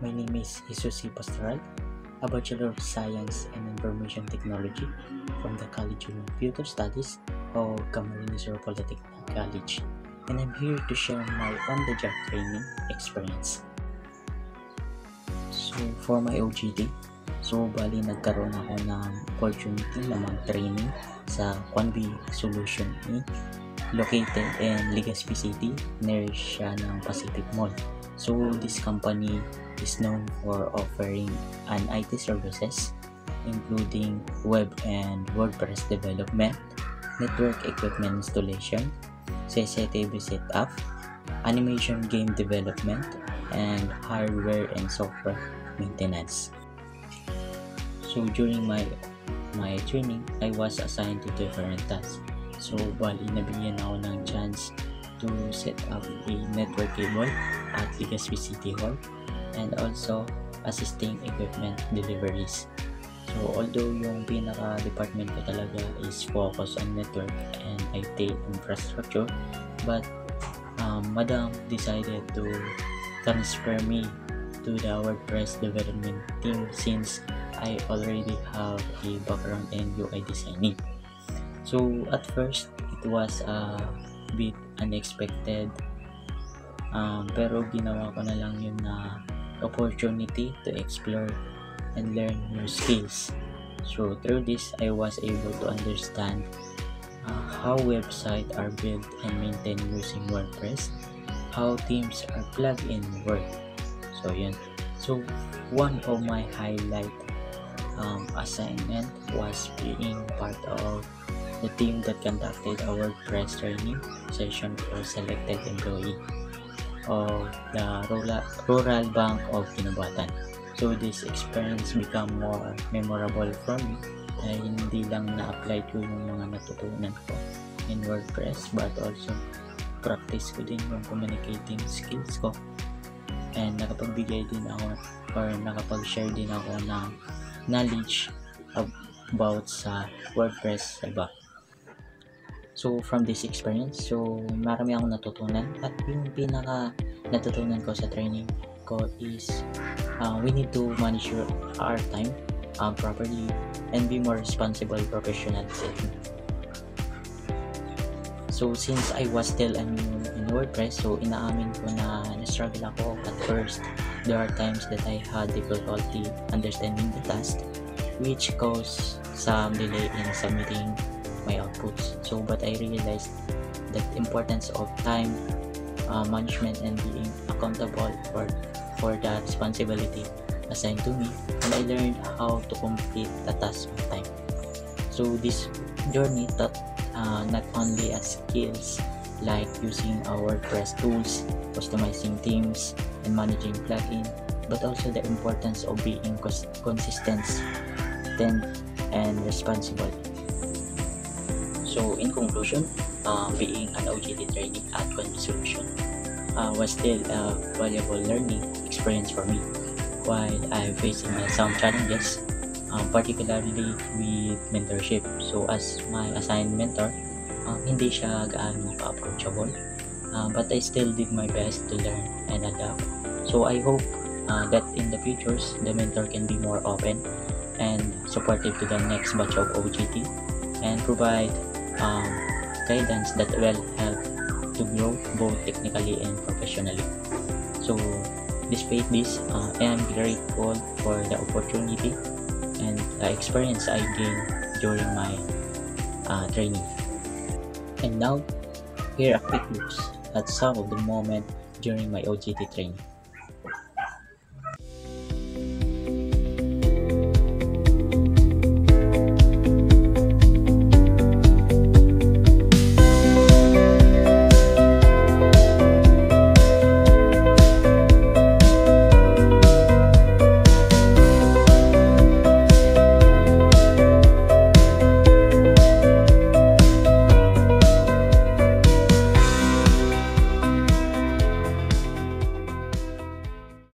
My name is Jesus C. Pastoral, a Bachelor of Science and Information Technology from the College of Computer Studies of Camarines Polytechnic College, and I'm here to share my on-the-job training experience. So, for my OJT, bali nagkaroon ako ng opportunity na mag-training sa Quanbi Solution Inc. located in Legazpi City, near siya ng Pacific Mall. So, this company is known for offering an IT services including web and WordPress development, network equipment installation, CCTV setup, animation game development, and hardware and software maintenance. So during my training, I was assigned to different tasks. So bali nabigyan ako ng chance to set up a network cable at Legazpi City Hall and also assisting equipment deliveries. So although yung pinaka-department ko talaga is focus on network and IT infrastructure, but Madam decided to transfer me to the WordPress development team since I already have a background in UI designing. So at first, it was a bit unexpected, pero ginawa ko na lang yun na opportunity to explore and learn new skills. So through this, I was able to understand how websites are built and maintained using WordPress, how themes are plugged in Word. So yun. So one of my highlight assignment was being part of the team that conducted a WordPress training session for selected employee of the Rural Bank of Kinubatan. So this experience become more memorable for me dahil hindi lang na-apply ko yung mga natutunan ko in WordPress but also practice ko din yung communicating skills ko and nakapagbigay din ako or nakapag-share din ako ng knowledge about sa WordPress sa iba. So from this experience, so marami akong natutunan at yung pinaka natutunan ko sa training ko is we need to manage our time properly and be more responsible professional setting. So since I was still in WordPress, so inaamin ko na na-struggle ako at first. There are times that I had difficulty understanding the task, which caused some delay in submitting my outputs. So but I realized the importance of time management and being accountable for the responsibility assigned to me, and I learned how to complete the task on time. So this journey taught not only as skills like using our WordPress tools, customizing themes, and managing plugins, but also the importance of being consistent and responsible. So in conclusion, being an OJT training at Quanbi Solution was still a valuable learning experience for me, while I'm facing some challenges, particularly with mentorship. So as my assigned mentor, hindi siya gaano ka-approachable, but I still did my best to learn and adapt. So I hope that in the futures, the mentor can be more open and supportive to the next batch of OJT and provide guidance that will help to grow both technically and professionally. So despite this, I am grateful for the opportunity and the experience I gained during my training. And now, here are quick looks at some of the moments during my OJT training.